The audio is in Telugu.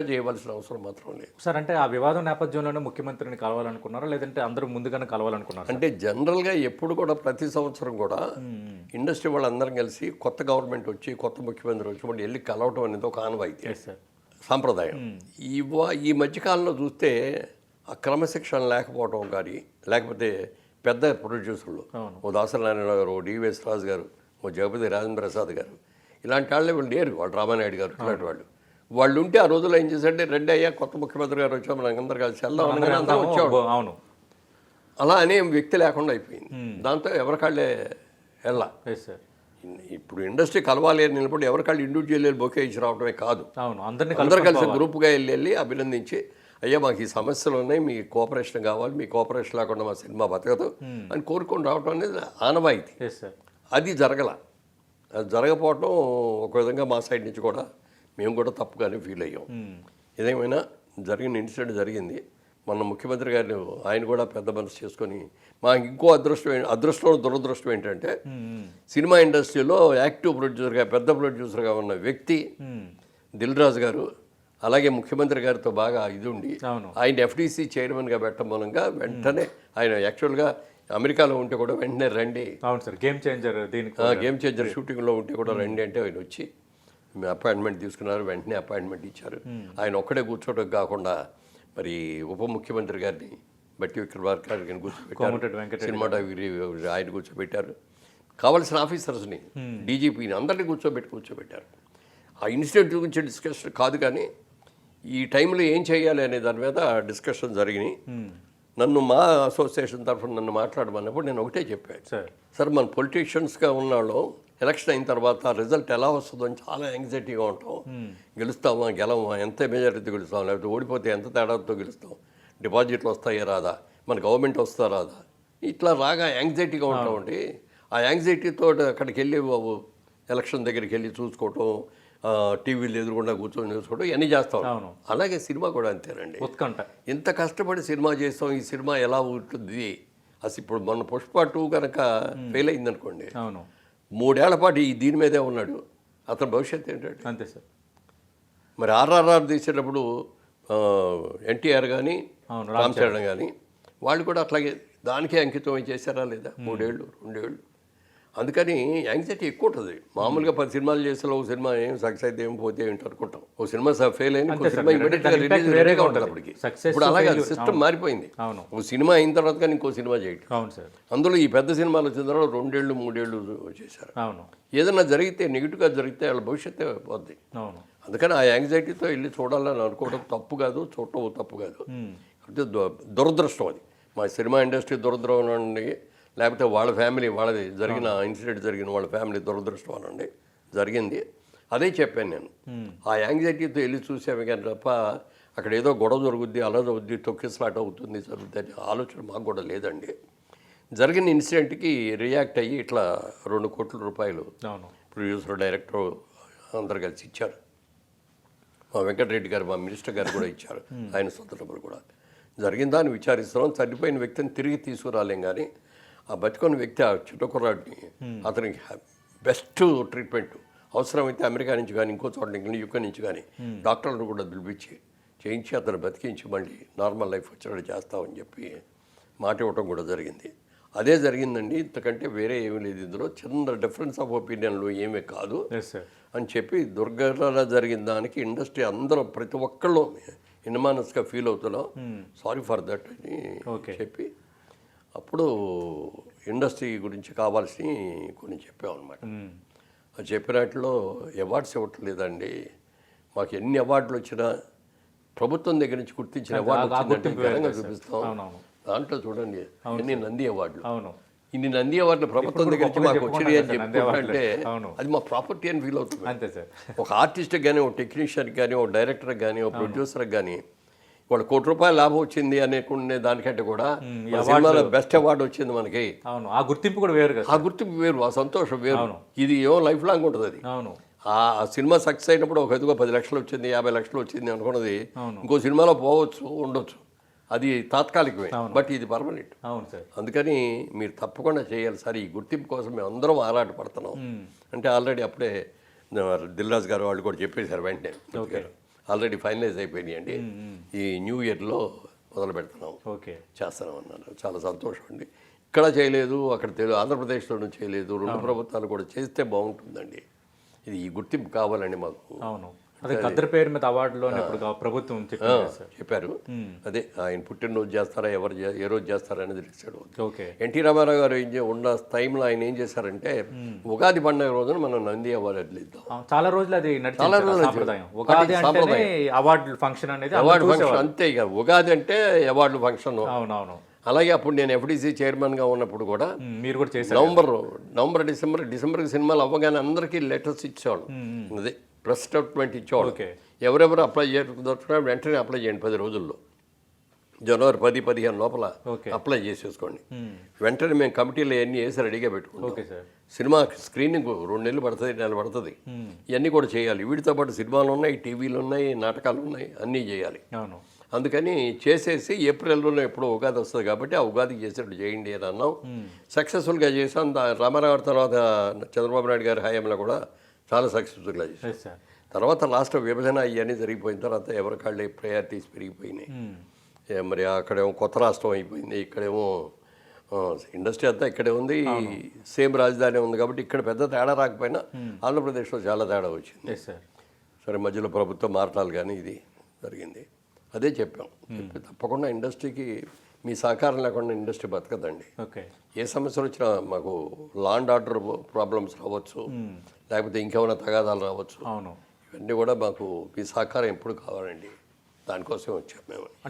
చేయవలసిన అవసరం మాత్రం లేదు సార్. అంటే ఆ వివాదం నేపథ్యంలోనే ముఖ్యమంత్రిని కలవాలనుకున్నారా, లేదంటే అందరూ ముందుగానే కలవాలనుకున్నారా? అంటే జనరల్గా ఎప్పుడు కూడా ప్రతి సంవత్సరం కూడా ఇండస్ట్రీ వాళ్ళందరం కలిసి కొత్త గవర్నమెంట్ వచ్చి కొత్త ముఖ్యమంత్రి వచ్చి వాళ్ళు వెళ్ళి కలవటం అనేది ఒక ఆనవాయితీ, ఎస్ సార్. సాంప్రదాయం. ఈ మధ్యకాలంలో చూస్తే ఆ క్రమశిక్షణ లేకపోవడం కానీ, లేకపోతే పెద్ద ప్రొడ్యూసర్లు ఓ దాసరి నారాయణ గారు, ఓ డివిఎస్ రాజు గారు, ఓ జగపతి రాజేంద్ర ప్రసాద్ గారు, ఇలాంటి వాళ్ళే వీళ్ళు లేరు. వాళ్ళు రామానాయుడు గారు, ఇలాంటి వాళ్ళు ఉంటే ఆ రోజుల్లో ఏం చేశారంటే, రెడ్డి అయ్యా కొత్త ముఖ్యమంత్రి గారు వచ్చాము అందరు కలిసి వెళ్దాం అందరం వచ్చాము. అవును, అలా అనే వ్యక్తి లేకుండా అయిపోయింది. దాంతో ఎవరికాళ్ళే వెళ్ళా. ఇప్పుడు ఇండస్ట్రీ కలవాలి అని నిలబడి ఎవరికాళ్ళు ఇండివిజువల్ బొకే ఇచ్చి రావడమే కాదు, అందరు కలిసి గ్రూప్గా వెళ్ళి అభినందించి, అయ్యా మాకు ఈ సమస్యలు ఉన్నాయి, మీ కోఆపరేషన్ కావాలి, మీ కోఆపరేషన్ లేకుండా మా సినిమా బతకదు అని కోరుకొని రావడం అనేది ఆనవాయితీ. అది అది జరగకపోవటం ఒక విధంగా మా సైడ్ నుంచి కూడా మేము కూడా తప్పుగానే ఫీల్ అయ్యాం. ఏదేమైనా జరిగిన ఇన్సిడెంట్ జరిగింది. మన ముఖ్యమంత్రి గారిని ఆయన కూడా పెద్ద మనసు చేసుకొని, మాకు ఇంకో అదృష్టం దురదృష్టం ఏంటంటే, సినిమా ఇండస్ట్రీలో యాక్టివ్ ప్రొడ్యూసర్గా పెద్ద ప్రొడ్యూసర్గా ఉన్న వ్యక్తి దిల్ రాజు గారు, అలాగే ముఖ్యమంత్రి గారితో బాగా ఇది ఉండి ఆయన ఎఫ్డీసీ చైర్మన్గా పెట్టడం మూలంగా వెంటనే ఆయన యాక్చువల్గా అమెరికాలో ఉంటే కూడా వెంటనే రండి, గేమ్ చేంజర్ షూటింగ్లో ఉంటే కూడా రండి అంటే ఆయన వచ్చి అపాయింట్మెంట్ తీసుకున్నారు. వెంటనే అపాయింట్మెంట్ ఇచ్చారు. ఆయన ఒక్కడే కూర్చోవడం కాకుండా మరి ఉప ముఖ్యమంత్రి గారిని బట్టి విక్రమార్క గారిని కూర్చోబెట్టారు, సినిమాటోగ్రఫీ ఆయన కూర్చోబెట్టారు, కావాల్సిన ఆఫీసర్స్ని, డీజీపీని అందరినీ కూర్చోబెట్టారు. ఆ ఇన్సిడెంట్ గురించి డిస్కషన్ కాదు, కానీ ఈ టైంలో ఏం చేయాలి అనే దాని మీద డిస్కషన్ జరిగినాయి. నన్ను మా అసోసియేషన్ తరఫున నన్ను మాట్లాడమన్నప్పుడు నేను ఒకటే చెప్పాను, సార్ మన పొలిటీషియన్స్గా ఉన్నాళ్ళు ఎలక్షన్ అయిన తర్వాత రిజల్ట్ ఎలా వస్తుందో అని చాలా యాంగ్జైటీగా ఉంటాం. గెలుస్తామా గెలవమా, ఎంత మెజారిటీ గెలుస్తాం, లేకపోతే ఓడిపోతే ఎంత తేడాతో గెలుస్తాం, డిపాజిట్లు వస్తాయా రాదా, మన గవర్నమెంట్ వస్తా రాదా, ఇట్లా రాగా యాంగ్జైటీగా ఉంటామండి. ఆ యాంగ్జైటీతో అక్కడికి వెళ్ళి ఎలక్షన్ దగ్గరికి వెళ్ళి చూసుకోవటం, టీవీలు ఎదురుకుండా కూర్చొని చూసుకోవడం, ఇవన్నీ చేస్తాం. అలాగే సినిమా కూడా అంతేనండి. ఇంత కష్టపడి సినిమా చేస్తాం, ఈ సినిమా ఎలా ఉంటుంది అసలు. ఇప్పుడు మన పుష్ప 2 కనుక ఫెయిల్ అయిందనుకోండి, 3 ఏళ్ల పాటు ఈ దీని మీదే ఉన్నాడు, అతని భవిష్యత్తు ఏంటంటే అంతే సార్. మరి ఆర్ఆర్ఆర్ తీసేటప్పుడు ఎన్టీఆర్ కానీ రామ్ చరణ్ కానీ వాళ్ళు కూడా అట్లాగే దానికే అంకితం చేశారా లేదా, 3 ఏళ్ళు 2 ఏళ్ళు. అందుకని యాంగ్జైటీ ఎక్కువ ఉంటుంది. మామూలుగా 10 సినిమాలు చేస్తే ఒక సినిమా ఏం సక్సెస్ అయితే ఏం పోతే ఏంటి అనుకుంటాం, ఒక సినిమా ఫెయిల్ అయిన ఒక సినిమా ఇమీడియట్గా రిలీజ్ వేరేగా ఉంటుంది అప్పటికి. ఇప్పుడు అలాగే సిస్టమ్ మారిపోయింది. ఒక సినిమా అయిన తర్వాత కానీ ఇంకో సినిమా చేయటం. అందులో ఈ పెద్ద సినిమాలు వచ్చిన తర్వాత 2 ఏళ్ళు 3 ఏళ్ళు చేశారు. ఏదైనా జరిగితే నెగిటివ్గా జరిగితే వాళ్ళ భవిష్యత్తే పోద్ది. అందుకని ఆ యాంగ్జైటీతో వెళ్ళి చూడాలని అనుకోవడం తప్పు కాదు, చూడటం తప్పు కాదు. అంటే దురదృష్టం అది. మా సినిమా ఇండస్ట్రీ దురదృష్టం అండి, లేకపోతే వాళ్ళ ఫ్యామిలీ వాళ్ళది జరిగిన ఇన్సిడెంట్ జరిగిన వాళ్ళ ఫ్యామిలీ దురదృష్టం అనండి జరిగింది. అదే చెప్పాను నేను. ఆ యాంగ్జైటీతో వెళ్ళి చూసాము కానీ తప్ప అక్కడ ఏదో గొడవ జరుగుద్ది, అలా జరుగుద్ది, తొక్కిసలాట అవుతుంది, జరుగుతుంది ఆలోచన మాకు కూడా లేదండి. జరిగిన ఇన్సిడెంట్కి రియాక్ట్ అయ్యి ఇట్లా 2 కోట్ల రూపాయలు ప్రొడ్యూసర్ డైరెక్టర్ అందరు కలిసి ఇచ్చారు. మా వెంకటరెడ్డి గారు, మా మినిస్టర్ గారు కూడా ఇచ్చారు, ఆయన సొంత డబ్బులు కూడా. జరిగిన దాన్ని విచారిస్తున్నాం. చనిపోయిన వ్యక్తిని తిరిగి తీసుకురాలేం, కానీ ఆ బతికొన్న వ్యక్తి, ఆ చిట్టకుర్రాడిని, అతనికి బెస్ట్ ట్రీట్మెంట్ అవసరమైతే అమెరికా నుంచి కానీ ఇంకో చోట యూకే నుంచి కానీ డాక్టర్లను కూడా పిలిపించి చేయించి అతను బతికించి మళ్ళీ నార్మల్ లైఫ్ వచ్చేటట్టు చేస్తామని చెప్పి మాట ఇవ్వటం కూడా జరిగింది. అదే జరిగిందండి, ఇంతకంటే వేరే ఏమీ లేదు. ఇందులో చిన్న డిఫరెన్స్ ఆఫ్ ఒపీనియన్లు ఏమీ కాదు అని చెప్పి దుర్ఘటన జరిగిన దానికి ఇండస్ట్రీ అందరూ ప్రతి ఒక్కళ్ళు ఇన్మానస్గా ఫీల్ అవుతున్నాం, సారీ ఫర్ దట్ అని చెప్పి అప్పుడు ఇండస్ట్రీ గురించి కావాల్సి కొన్ని చెప్పామన్నమాట. అది చెప్పినట్లో అవార్డ్స్ ఇవ్వట్లేదండి, మాకు ఎన్ని అవార్డులు వచ్చినా ప్రభుత్వం దగ్గర నుంచి గుర్తించిన అవార్డు వచ్చిందంటే ఘనంగా చూపిస్తాం. దాంట్లో చూడండి ఎన్ని నంది అవార్డులు, ఇన్ని నంది అవార్డులు ప్రభుత్వం దగ్గర నుంచి మాకు వచ్చినాయి అని చెప్పుకుంటే అది మా ప్రాపర్టీ అని ఫీల్ అవుతుంది. ఒక ఆర్టిస్ట్కి కానీ, ఒక టెక్నీషియన్కి కానీ, ఒక డైరెక్టర్కి కానీ, ఒక ప్రొడ్యూసర్కి కానీ వాళ్ళు ₹1 కోటి లాభం వచ్చింది అనుకునే దానికంటే కూడా సినిమాలో బెస్ట్ అవార్డు వచ్చింది మనకి. ఆ గుర్తింపు కూడా వేరు, ఆ గుర్తింపు వేరు, ఆ సంతోషం వేరు. ఇది ఏమో లైఫ్ లాంగ్ ఉంటుంది. అది ఆ సినిమా సక్సెస్ అయినప్పుడు ఒక ఎదుగు 10 లక్షలు వచ్చింది, 50 లక్షలు వచ్చింది అనుకున్నది ఇంకో సినిమాలో పోవచ్చు, ఉండొచ్చు, అది తాత్కాలికమే, బట్ ఇది పర్మనెంట్. అందుకని మీరు తప్పకుండా చేయాలి సార్. ఈ గుర్తింపు కోసం మేము అందరం ఆరాట పడుతున్నాం. అంటే ఆల్రెడీ అప్పుడే దిల్ రాజు గారు వాళ్ళు కూడా చెప్పేశారు వెంటనే, ఆల్రెడీ ఫైనలైజ్ అయిపోయినాయండి. ఈ న్యూ ఇయర్లో మొదలు పెడుతున్నాం, ఓకే. చేస్తున్నాం అన్నారు. చాలా సంతోషం అండి. ఇక్కడ చేయలేదు, అక్కడ ఆంధ్రప్రదేశ్లోనూ చేయలేదు. రెండు ప్రభుత్వాలు కూడా చేస్తే బాగుంటుందండి. ఇది ఈ గుర్తింపు కావాలండి మాకు. అవును, అదే గద్దర్ పేరు మీద అవార్డులో ఇప్పుడు ప్రభుత్వం చెప్పింది సార్. చెప్పారు. అదే ఆయన పుట్టినరోజు చేస్తారా, ఏ రోజు చేస్తారా అనేది డిసైడ్ అవుతుంది. ఓకే. ఎన్టీ రామారావు గారు ఉన్న టైంలో ఆయన ఏం చేశారంటే ఉగాది పండుగ రోజున మనం నంది అవార్డు ఇద్దాం. చాలా రోజులు అది నడిచింది సాంప్రదాయం. ఉగాది అంటే అవార్డు ఫంక్షన్ అనేది అవార్డు ఫంక్షన్ అంతే. ఇక ఉగాది అంటే అవార్డు ఫంక్షన్. అవునవును. అలాగే అప్పుడు నేను ఎఫ్డీసీ చైర్మన్గా ఉన్నప్పుడు కూడా మీరు కూడా చేశారు. నవంబర్ డిసెంబర్కి సినిమాలు అవ్వగానే అందరికీ లెటర్స్ ఇచ్చేవాళ్ళు. అదే ప్రెస్ స్టేట్మెంట్ ఇచ్చేవాళ్ళు. ఎవరెవరు అప్లై చేయకుండా వెంటనే అప్లై చేయండి, 10 రోజుల్లో, జనవరి 10-15 లోపల అప్లై చేసేసుకోండి. వెంటనే మేము కమిటీలు ఇవన్నీ వేసి రెడీగా పెట్టుకుంటాం. సినిమా స్క్రీనింగ్ 2 నెలలు పడుతుంది, 1 నెల పడుతుంది. ఇవన్నీ కూడా చేయాలి. వీటితో పాటు సినిమాలు ఉన్నాయి, టీవీలు ఉన్నాయి, నాటకాలు ఉన్నాయి, అన్నీ చేయాలి. అందుకని చేసేసి ఏప్రిల్లోనే ఎప్పుడో ఉగాది వస్తుంది కాబట్టి ఆ ఉగాదికి చేసేటట్టు చేయండి అని అన్నాం. సక్సెస్ఫుల్గా చేసాం. రామారావు గారి తర్వాత చంద్రబాబు నాయుడు గారి హయాంలో కూడా చాలా సక్సెస్ఫుల్గా చేశాం. తర్వాత లాస్ట్ విభజన ఇవన్నీ జరిగిపోయిన తర్వాత ఎవరి కాళ్ళే ప్రయారిటీస్ పెరిగిపోయినాయి. మరి అక్కడేమో కొత్త రాష్ట్రం అయిపోయింది, ఇక్కడేమో ఇండస్ట్రీ అంతా ఇక్కడే ఉంది, సేమ్ రాజధాని ఉంది కాబట్టి ఇక్కడ పెద్ద తేడా రాకపోయినా ఆంధ్రప్రదేశ్లో చాలా తేడా వచ్చింది. సరే, మధ్యలో ప్రభుత్వం మారటాలు కానీ ఇది జరిగింది. అదే చెప్పాం, తప్పకుండా ఇండస్ట్రీకి మీ సహకారం లేకుండా ఇండస్ట్రీ బతకదండి. ఏ సమస్యలు వచ్చినా మాకు లా అండ్ ఆర్డర్ ప్రాబ్లమ్స్ రావచ్చు, లేకపోతే ఇంకేమైనా తగాదాలు రావచ్చు. ఇవన్నీ కూడా మాకు మీ సహకారం ఎప్పుడు కావాలండి. దానికోసం వచ్చాం మేము.